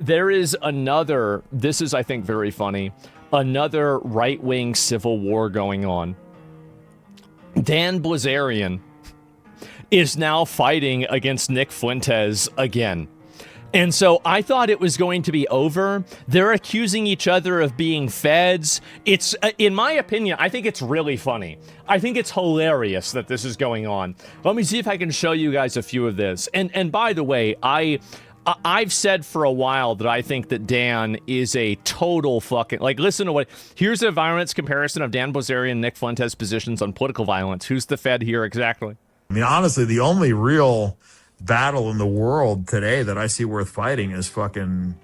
there is another, this is, I think, very funny, another right-wing civil war going on. Dan Blazarian is now fighting against Nick Fuentes again. And so I thought it was going to be over. They're accusing each other of being feds. It's, in my opinion, I think it's really funny. I think it's hilarious that this is going on. Let me see if I can show you guys a few of this. And by the way, I've said for a while that I think that Dan is a total fucking, like, listen to what, here's a violence comparison of Dan Blazarian and Nick Fuentes' positions on political violence. Who's the Fed here exactly? I mean, honestly, the only real battle in the world today that I see worth fighting is fucking,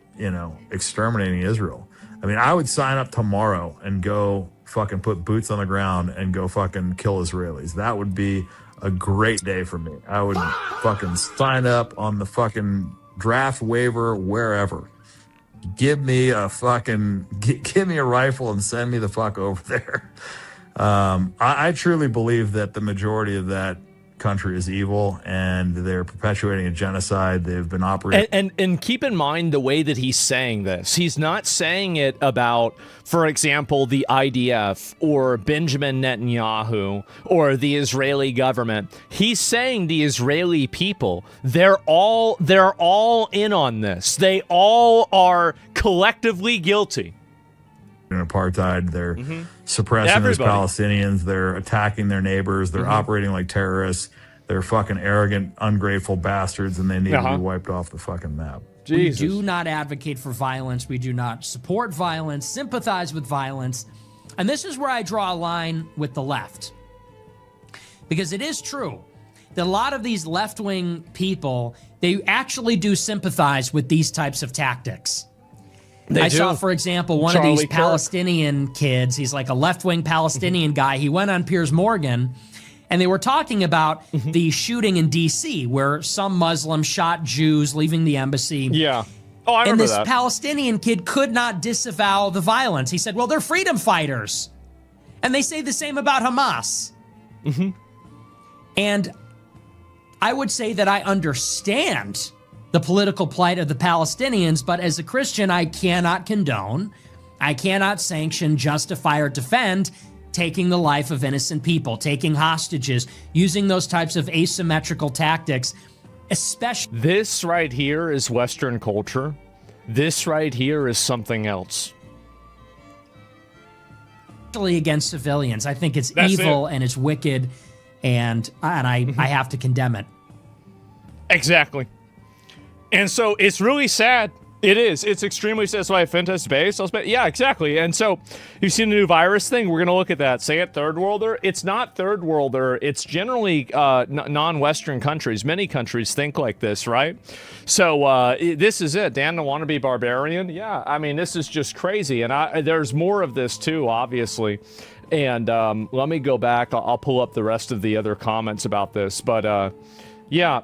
exterminating Israel. I mean, I would sign up tomorrow and go fucking put boots on the ground and go fucking kill Israelis. That would be a great day for me. I would fucking sign up on the fucking draft waiver wherever. Give me a fucking, give me a rifle and send me the fuck over there. I truly believe that the majority of that country is evil and they're perpetuating a genocide. They've been operating. And keep in mind the way that he's saying this. He's not saying it about, for example, the IDF or Benjamin Netanyahu or the Israeli government. He's saying the Israeli people, they're all in on this. They all are collectively guilty. In apartheid, they're suppressing those Palestinians, they're attacking their neighbors, they're operating like terrorists, they're fucking arrogant, ungrateful bastards, and they need to be wiped off the fucking map. Jesus. We do not advocate for violence, we do not support violence, sympathize with violence, and this is where I draw a line with the left. Because it is true that a lot of these left-wing people, they actually do sympathize with these types of tactics. I saw, for example, one of these Palestinian kids. He's like a left-wing Palestinian guy. He went on Piers Morgan, and they were talking about the shooting in D.C., where some Muslims shot Jews leaving the embassy. Yeah. Oh, I remember that. And this Palestinian kid could not disavow the violence. He said, well, they're freedom fighters. And they say the same about Hamas. And I would say that I understand the political plight of the Palestinians, but as a Christian, I cannot condone, I cannot sanction, justify, or defend taking the life of innocent people, taking hostages, using those types of asymmetrical tactics, especially... This right here is Western culture. This right here is something else. Against civilians. I think it's evil and it's wicked, and I have to condemn it. Exactly. And so it's really sad. It is. It's extremely sad. That's why Fuentes based. Yeah, exactly. And so you've seen the new virus thing. We're going to look at that. Say it third worlder. It's not third worlder. It's generally non-Western countries. Many countries think like this, right? So this is it. Dan the wannabe barbarian. Yeah, I mean, this is just crazy. And there's more of this too, obviously. And let me go back. I'll pull up the rest of the other comments about this. But yeah.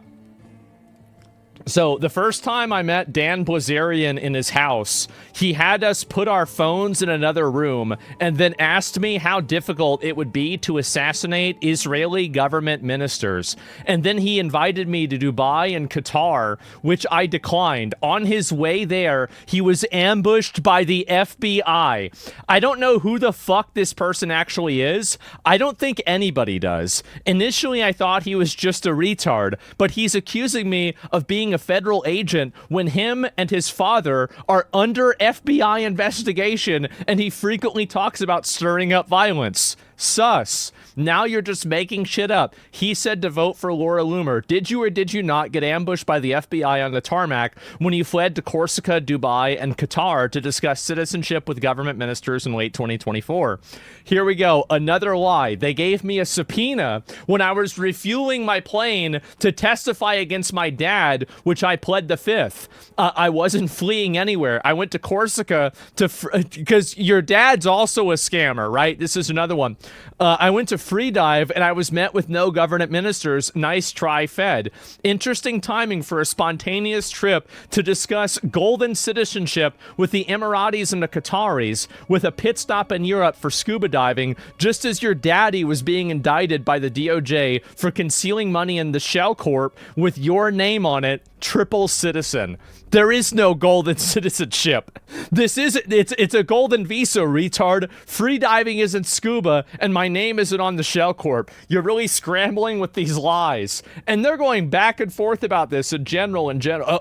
So the first time I met Dan Blazarian in his house, he had us put our phones in another room and then asked me how difficult it would be to assassinate Israeli government ministers. And then he invited me to Dubai and Qatar, which I declined. On his way there, he was ambushed by the FBI. I don't know who the fuck this person actually is. I don't think anybody does. Initially, I thought he was just a retard, but he's accusing me of being a federal agent when him and his father are under FBI investigation, and he frequently talks about stirring up violence. Sus. Now you're just making shit up. He said to vote for Laura Loomer. Did you or did you not get ambushed by the FBI on the tarmac when you fled to Corsica, Dubai, and Qatar to discuss citizenship with government ministers in late 2024? Here we go. Another lie. They gave me a subpoena when I was refueling my plane to testify against my dad, which I pled the fifth. I wasn't fleeing anywhere. I went to Corsica because your dad's also a scammer, right? This is another one. I went to free dive and I was met with no government ministers. Nice try, Fed. Interesting timing for a spontaneous trip to discuss golden citizenship with the Emiratis and the Qataris, with a pit stop in Europe for scuba diving, just as your daddy was being indicted by the DOJ for concealing money in the Shell Corp with your name on it triple citizen. There is no golden citizenship. It's a golden visa, retard. Free diving isn't scuba, and my name isn't on the Shell Corp. You're really scrambling with these lies. And they're going back and forth about this in general.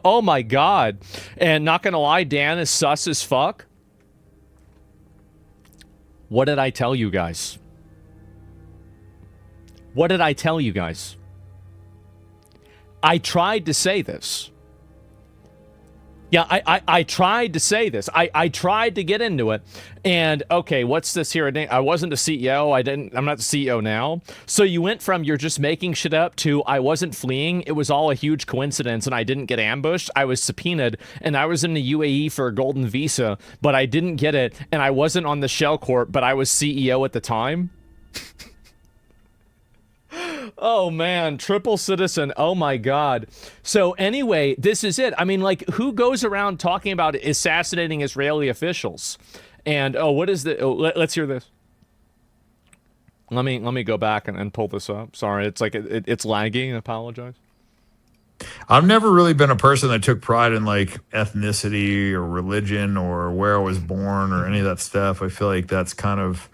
Oh my God. And not gonna lie, Dan is sus as fuck. What did I tell you guys? What did I tell you guys? I tried to say this. Yeah, I tried to say this. I tried to get into it. And okay, what's this here? I wasn't a CEO. I'm not the CEO now. So you went from you're just making shit up to I wasn't fleeing. It was all a huge coincidence and I didn't get ambushed. I was subpoenaed and I was in the UAE for a golden visa, but I didn't get it. And I wasn't on the Shell Corp, but I was CEO at the time. Oh man, triple citizen. Oh my God. So anyway, this is it. I mean, like, who goes around talking about assassinating Israeli officials? And what is the? Let's hear this. Let me go back and pull this up. Sorry, it's like it's lagging. I apologize. I've never really been a person that took pride in like ethnicity or religion or where I was born or any of that stuff. I feel like that's kind of.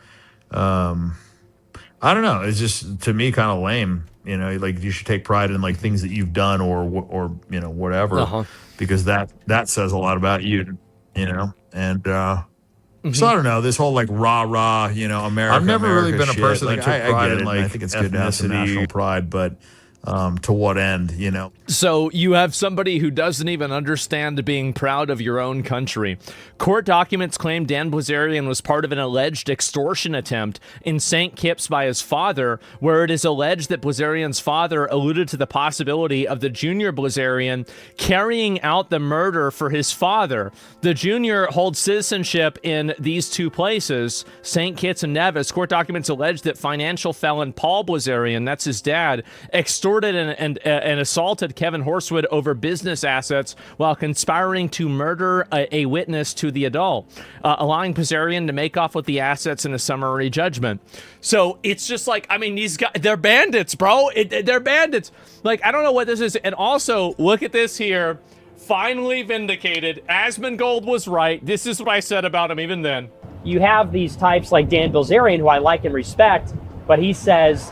I don't know. It's just, to me, kind of lame. You know, like you should take pride in like things that you've done or you know, whatever, because that says a lot about you, you know. And so I don't know, this whole like rah, you know, America. I've never really been a person that took pride in like, I think it's good to have some national pride, but to what end, you know? So you have somebody who doesn't even understand being proud of your own country. Court documents claim Dan Blazarian was part of an alleged extortion attempt in St. Kitts by his father, where it is alleged that Blazarian's father alluded to the possibility of the junior Blazarian carrying out the murder for his father. The junior holds citizenship in these two places, St. Kitts and Nevis. Court documents allege that financial felon Paul Blazarian, that's his dad, extorted and assaulted Kevin Horsewood over business assets while conspiring to murder a witness to the adult, allowing Blazarian to make off with the assets in a summary judgment. So it's just like, I mean, these guys, they're bandits, bro. They're bandits. Like, I don't know what this is. And also, look at this here. Finally vindicated. Asmongold was right. This is what I said about him even then. You have these types like Dan Bilzerian, who I like and respect, but he says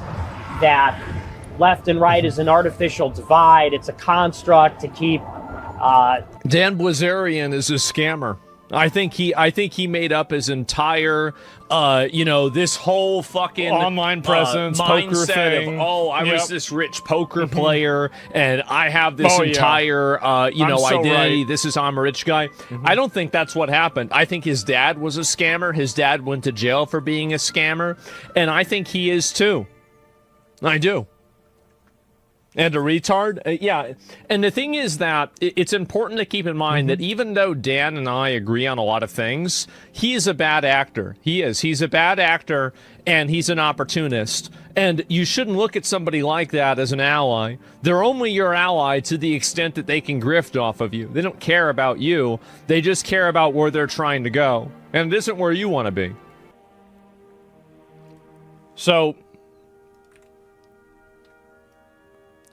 that left and right is an artificial divide. It's a construct to keep. Dan Blazarian is a scammer. I think he made up his entire, this whole fucking online presence, poker thing. I was this rich poker player, and I have this entire, identity. Right. This is I'm a rich guy. I don't think that's what happened. I think his dad was a scammer. His dad went to jail for being a scammer, and I think he is too. I do. And a retard? Yeah. And the thing is that it's important to keep in mind that even though Dan and I agree on a lot of things, he is a bad actor. He is. He's a bad actor, and he's an opportunist. And you shouldn't look at somebody like that as an ally. They're only your ally to the extent that they can grift off of you. They don't care about you. They just care about where they're trying to go. And it isn't where you want to be. So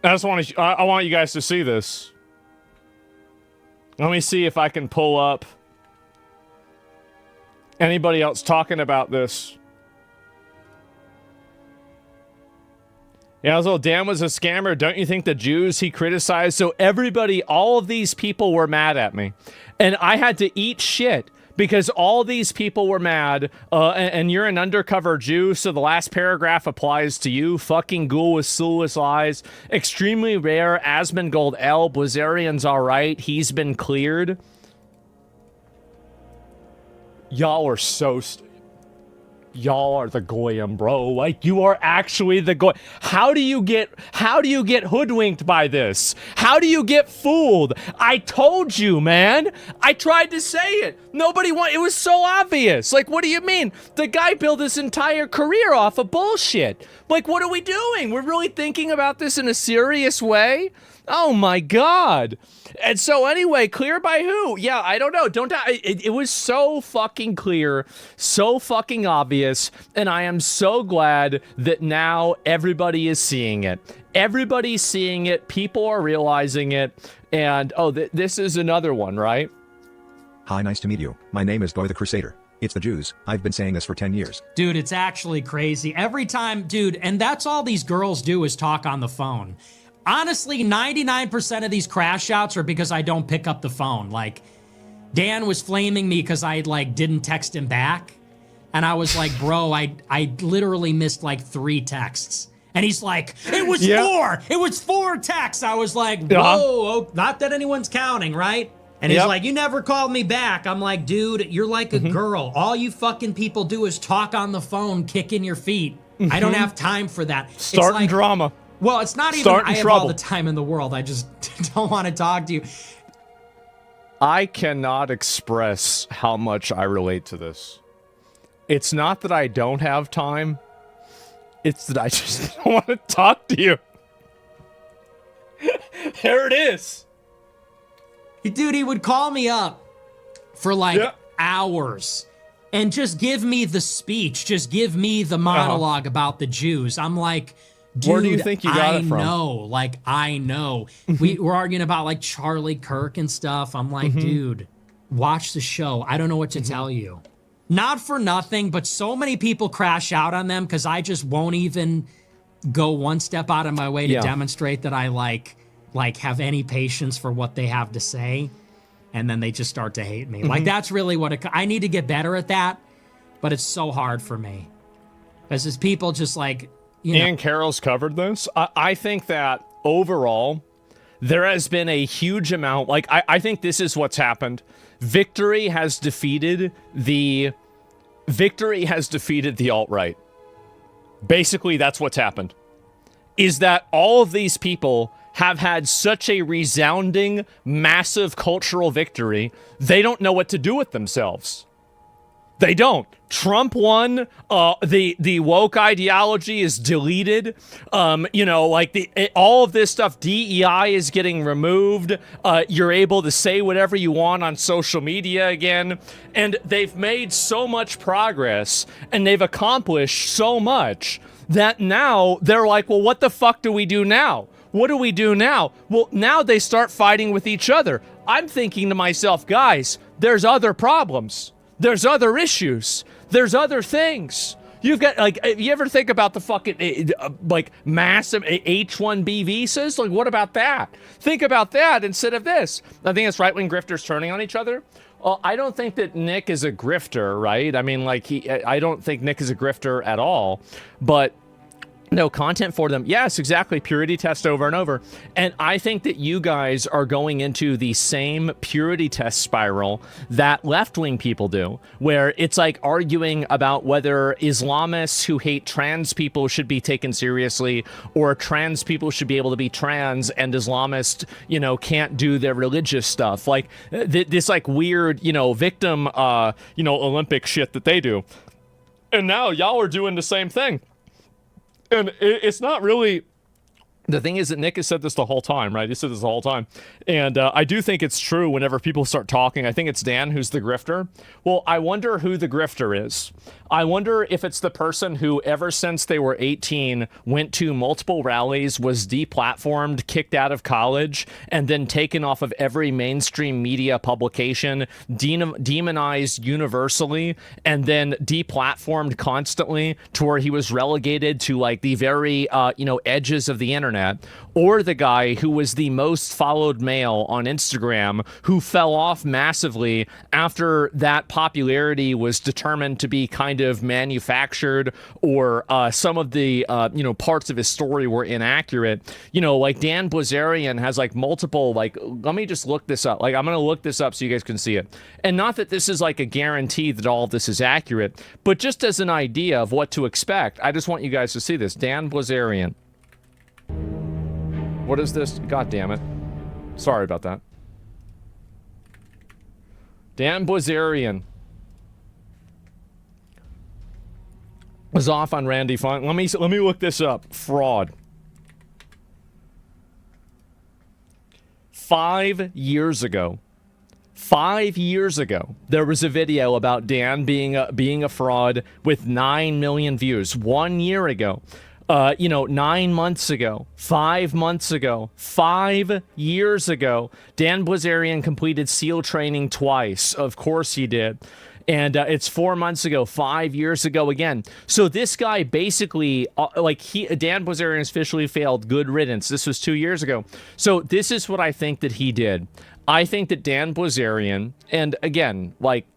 I want you guys to see this. Let me see if I can pull up anybody else talking about this. Yeah, so Dan was a scammer. Don't you think the Jews he criticized? So everybody, all of these people were mad at me. And I had to eat shit. Because all these people were mad, and you're an undercover Jew, so the last paragraph applies to you. Fucking ghoul with soulless eyes. Extremely rare. Asmongold L. Blazarian's alright. He's been cleared. Y'all are so... Y'all are the goyim, bro. Like, you are actually the goy. How do you get hoodwinked by this? How do you get fooled? I told you, man. I tried to say it. It was so obvious. Like, what do you mean? The guy built his entire career off of bullshit. Like, what are we doing? We're really thinking about this in a serious way? Oh my God. And so anyway, clear by who? Yeah, I don't know. It was so fucking clear, so fucking obvious, and I am so glad that now everybody is seeing it. Everybody's seeing it. People are realizing it. And this is another one, right? Hi, nice to meet you. My name is Boy the Crusader. It's the Jews. I've been saying this for 10 years. Dude, it's actually crazy. Every time, dude, and that's all these girls do is talk on the phone. Honestly, 99% of these crash outs are because I don't pick up the phone. Like, Dan was flaming me because I, like, didn't text him back. And I was like, bro, I literally missed, like, 3 texts. And he's like, it was 4! It was 4 texts! I was like, whoa, not that anyone's counting, right? And he's like, you never called me back. I'm like, dude, you're like a girl. All you fucking people do is talk on the phone, kicking your feet. I don't have time for that. Starting drama. Well, it's not even I have all the time in the world. I just don't want to talk to you. I cannot express how much I relate to this. It's not that I don't have time. It's that I just don't want to talk to you. There it is. Dude, he would call me up for like hours and just give me the speech, just give me the monologue about the Jews. I'm like, dude, where do you think you got it from? I know. We were arguing about like Charlie Kirk and stuff. I'm like, dude, watch the show. I don't know what to tell you. Not for nothing, but so many people crash out on them because I just won't even go one step out of my way to demonstrate that I like have any patience for what they have to say, and then they just start to hate me. Like, that's really what I need to get better at that, but it's so hard for me. Because as people just like, you know. Ian Carroll's covered this. I think that overall, there has been a huge amount, like, I think this is what's happened. Victory has defeated the alt-right. Basically, that's what's happened. Is that all of these people have had such a resounding, massive cultural victory, they don't know what to do with themselves. They don't. Trump won. The woke ideology is deleted. All of this stuff, DEI is getting removed. You're able to say whatever you want on social media again. And they've made so much progress and they've accomplished so much that now they're like, well, what the fuck do we do now? What do we do now? Well, now they start fighting with each other. I'm thinking to myself, guys, there's other problems. There's other issues. There's other things. You've got, like, you ever think about the fucking, massive H-1B visas? Like, what about that? Think about that instead of this. I think it's right-wing grifters turning on each other. I don't think that Nick is a grifter, right? I mean, I don't think Nick is a grifter at all, but no content for them. Yes, exactly. Purity test over and over. And I think that you guys are going into the same purity test spiral that left-wing people do, where it's like arguing about whether Islamists who hate trans people should be taken seriously, or trans people should be able to be trans and Islamists, can't do their religious stuff. Like this like weird, victim, Olympic shit that they do. And now y'all are doing the same thing. And it's not really... The thing is that Nick has said this the whole time, right? He said this the whole time. And I do think it's true whenever people start talking. I think it's Dan who's the grifter. Well, I wonder who the grifter is. I wonder if it's the person who, ever since they were 18, went to multiple rallies, was deplatformed, kicked out of college, and then taken off of every mainstream media publication, demonized universally, and then deplatformed constantly to where he was relegated to, like, the very, edges of the internet. Or the guy who was the most followed male on Instagram, who fell off massively after that popularity was determined to be kind of manufactured, or some of the parts of his story were inaccurate. Like Dan Blazarian has like multiple, like, let me just look this up. Like, I'm gonna look this up so you guys can see it. And not that this is like a guarantee that all of this is accurate, but just as an idea of what to expect, I just want you guys to see this. Dan Blazarian. What is this? God damn it. Sorry about that. Dan Blazarian was off on Randy Funk. Let me look this up. Fraud. 5 years ago, 5 years ago, there was a video about Dan being a fraud with 9 million views. 1 year ago, 9 months ago, 5 months ago, 5 years ago, Dan Blazarian completed SEAL training twice. Of course he did. And it's 4 months ago, 5 years ago again. So this guy basically, Dan Blazarian officially failed. Good riddance. This was 2 years ago. So this is what I think that he did. I think that Dan Blazarian, and again,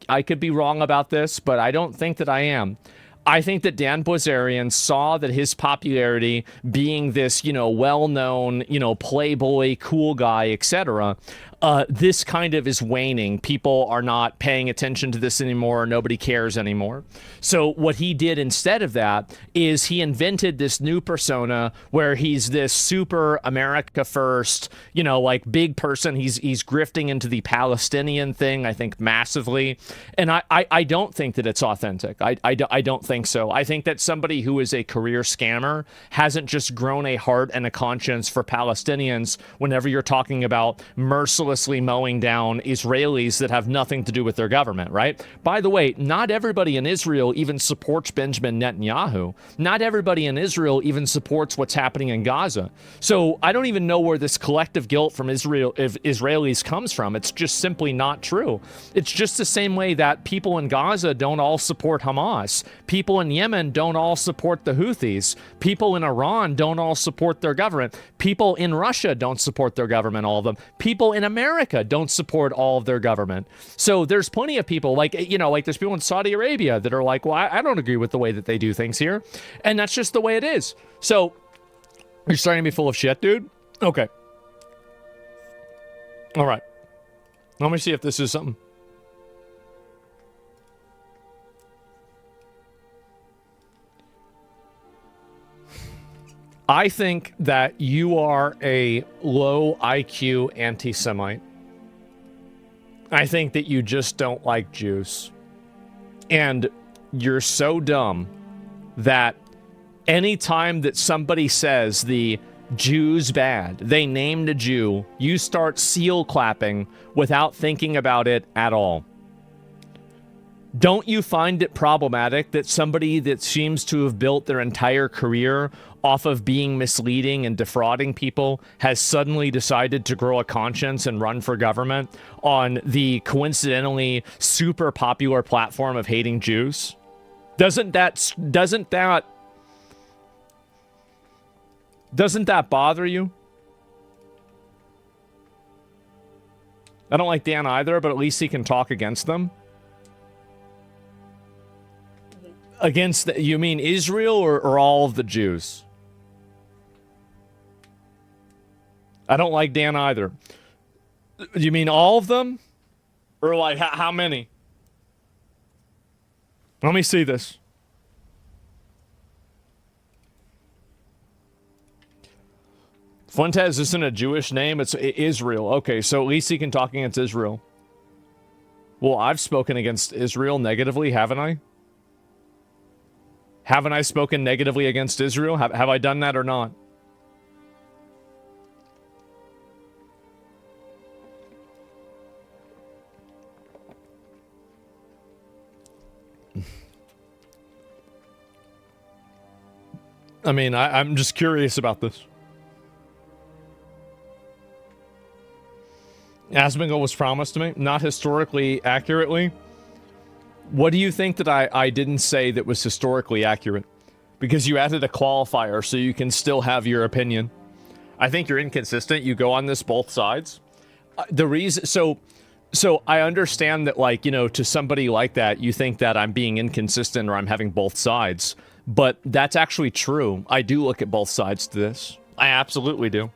I could be wrong about this, but I don't think that I am. I think that Dan Blazarian saw that his popularity, being this, well-known, playboy, cool guy, etc., this kind of is waning. People are not paying attention to this anymore. Nobody cares anymore. So what he did instead of that is he invented this new persona where he's this super America first, big person. He's grifting into the Palestinian thing, I think, massively. And I don't think that it's authentic. I don't think so. I think that somebody who is a career scammer hasn't just grown a heart and a conscience for Palestinians whenever you're talking about mercilessly mowing down Israelis that have nothing to do with their government, right? By the way, not everybody in Israel even supports Benjamin Netanyahu. Not everybody in Israel even supports what's happening in Gaza. So I don't even know where this collective guilt from Israelis comes from. It's just simply not true. It's just the same way that people in Gaza don't all support Hamas. People in Yemen don't all support the Houthis. People in Iran don't all support their government. People in Russia don't support their government, all of them. People in America don't support all of their government. So there's plenty of people there's people in Saudi Arabia that are like, well, I don't agree with the way that they do things here. And that's just the way it is. So you're starting to be full of shit, dude? Okay. All right. Let me see if this is something. I think that you are a low IQ anti-Semite. I think that you just don't like Jews. And you're so dumb that anytime that somebody says the Jew's bad, they named a Jew, you start seal clapping without thinking about it at all. Don't you find it problematic that somebody that seems to have built their entire career off of being misleading and defrauding people has suddenly decided to grow a conscience and run for government on the coincidentally super popular platform of hating Jews? Doesn't that bother you? I don't like Dan either, but at least he can talk against them. You mean Israel or all of the Jews? I don't like Dan either. You mean all of them? Or how many? Let me see this. Fuentes isn't a Jewish name, it's Israel. Okay, so at least he can talk against Israel. Well, I've spoken against Israel negatively, haven't I? Haven't I spoken negatively against Israel? Have I done that or not? I mean, I'm just curious about this. Asmongold was promised to me, not historically accurately. What do you think that I didn't say that was historically accurate? Because you added a qualifier so you can still have your opinion. I think you're inconsistent. You go on this both sides. The reason, so I understand that, to somebody like that, you think that I'm being inconsistent or I'm having both sides. But that's actually true. I do look at both sides to this. I absolutely do.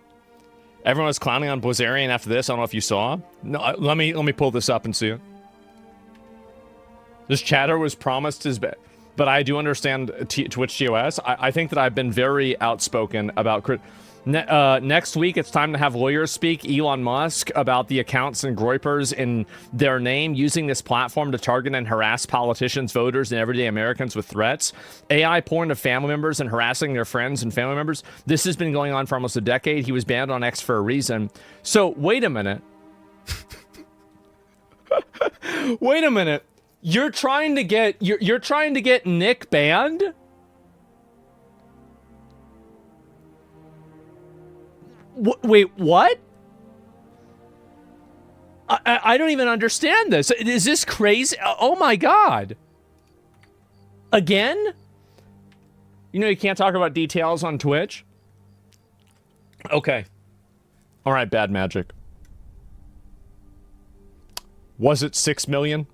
Everyone was clowning on Blazarian after this. I don't know if you saw. No, let me pull this up and see it. This chatter was promised his bed. But I do understand Twitch TOS. I think that I've been very outspoken about Next week, it's time to have lawyers speak Elon Musk about the accounts and groypers in their name using this platform to target and harass politicians, voters, and everyday Americans with threats. AI porn to family members and harassing their friends and family members. This has been going on for almost a decade. He was banned on X for a reason. So, wait a minute. Wait a minute. You're trying to get Nick banned? Wait, what? I don't even understand this. Is this crazy? Oh my god. Again? You know you can't talk about details on Twitch? Okay. All right, bad magic. Was it 6 million?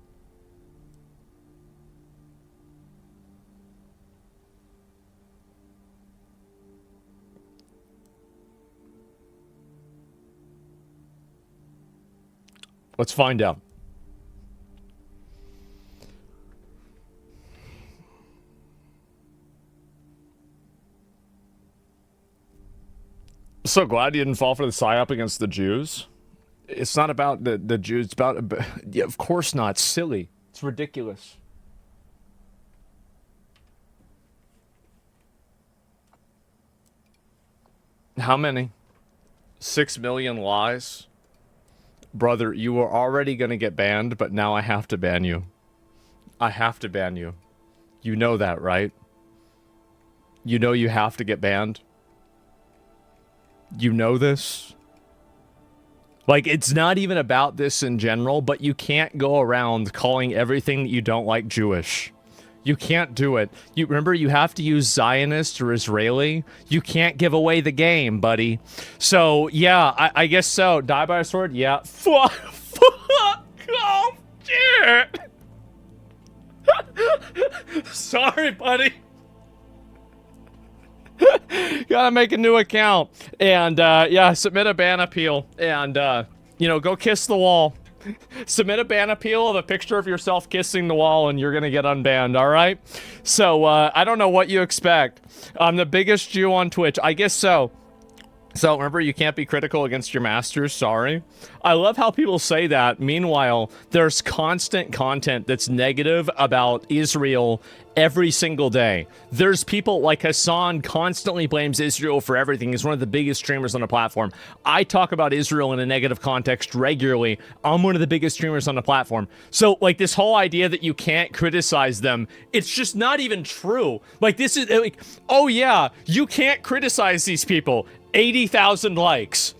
Let's find out. So glad you didn't fall for the psyop against the Jews. It's not about the Jews. It's about... Yeah, of course not. It's silly. It's ridiculous. How many? 6 million lies? Brother, you were already going to get banned, but now I have to ban you. I have to ban you. You know that, right? You know you have to get banned? You know this? Like, it's not even about this in general, but you can't go around calling everything that you don't like Jewish. You can't do it. You remember, you have to use Zionist or Israeli. You can't give away the game, buddy. So, yeah, I guess so. Die by a sword? Yeah. Fuck off, shit. Sorry, buddy. Gotta make a new account. And, yeah, submit a ban appeal. And, you know, go kiss the wall. Submit a ban appeal of a picture of yourself kissing the wall and you're gonna get unbanned, alright? So, I don't know what you expect. I'm the biggest Jew on Twitch. I guess so. So, remember, you can't be critical against your masters, sorry. I love how people say that. Meanwhile, there's constant content that's negative about Israel every single day. There's people like Hassan constantly blames Israel for everything. He's one of the biggest streamers on the platform. I talk about Israel in a negative context regularly. I'm one of the biggest streamers on the platform. So, like, this whole idea that you can't criticize them, it's just not even true. Like, this is, like, oh yeah, you can't criticize these people. 80,000 likes.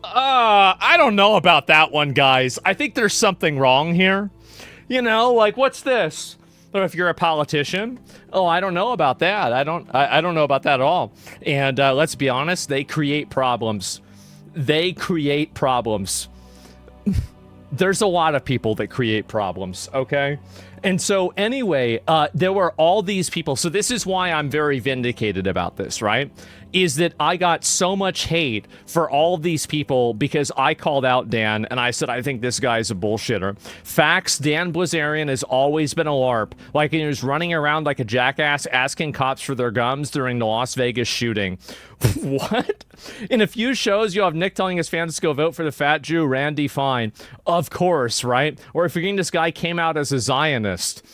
I don't know about that one, guys. I think there's something wrong here. You know, like, what's this? Or if you're a politician, oh, I don't know about that. I don't know about that at all. And let's be honest, they create problems. They create problems. There's a lot of people that create problems, okay? And so anyway, there were all these people. So this is why I'm very vindicated about this, right? Is that I got so much hate for all of these people because I called out Dan and I said, I think this guy's a bullshitter. Facts, Dan Blazarian has always been a LARP. Like, he was running around like a jackass asking cops for their gums during the Las Vegas shooting. What? In a few shows, you'll have Nick telling his fans to go vote for the fat Jew, Randy Fine. Of course, right? Or if you're getting this guy came out as a Zionist.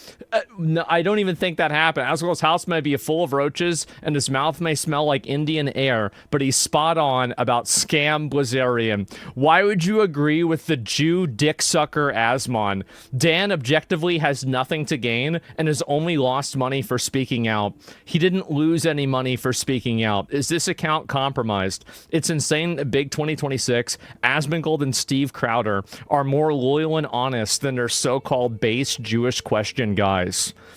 No, I don't even think that happened. Asmongold's house may be full of roaches and his mouth may smell like Indian air, but he's spot on about scam Blazarian. Why would you agree with the Jew dick sucker Asmon? Dan objectively has nothing to gain and has only lost money for speaking out. He didn't lose any money for speaking out. Is this account compromised? It's insane. Big 2026. Asmongold and Steve Crowder are more loyal and honest than their so-called base Jewish question guys.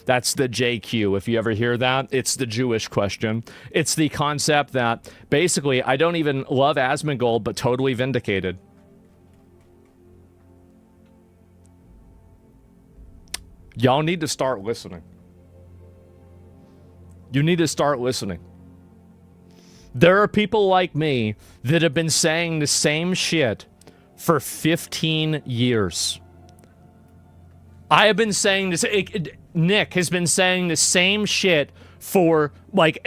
That's the JQ. If you ever hear that, it's the Jewish question. It's the concept that basically I don't even love Asmongold, but totally vindicated. Y'all need to start listening. You need to start listening. There are people like me that have been saying the same shit for 15 years. I have been saying this. Nick has been saying the same shit for like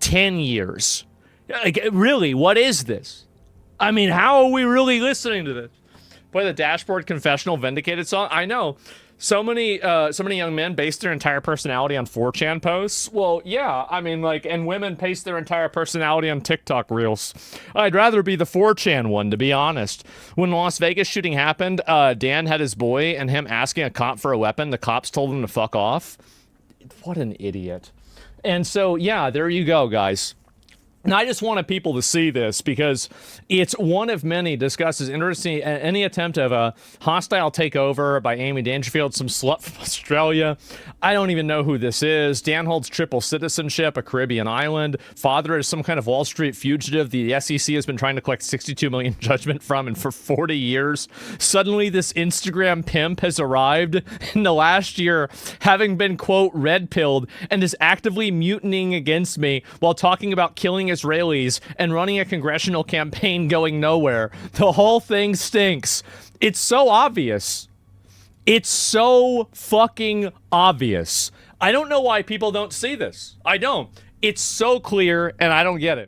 10 years. Like, really, what is this? I mean, how are we really listening to this? Boy, the Dashboard Confessional Vindicated song. I know. So many young men base their entire personality on 4chan posts. Well, yeah, I mean, like, and women base their entire personality on TikTok reels. I'd rather be the 4chan one, to be honest. When the Las Vegas shooting happened, Dan had his boy and him asking a cop for a weapon. The cops told him to fuck off. What an idiot. And so, yeah, there you go, guys. And I just wanted people to see this because it's one of many discusses interesting any attempt of a hostile takeover by Amy Dangerfield, some slut from Australia. I don't even know who this is. Dan holds triple citizenship, a Caribbean island. Father is some kind of Wall Street fugitive the SEC has been trying to collect $62 million judgment from, and for 40 years. Suddenly this Instagram pimp has arrived in the last year, having been, quote, red-pilled, and is actively mutinying against me while talking about killing Israelis and running a congressional campaign going nowhere. The whole thing stinks. It's so obvious. It's so fucking obvious. I don't know why people don't see this. I don't. It's so clear, and I don't get it.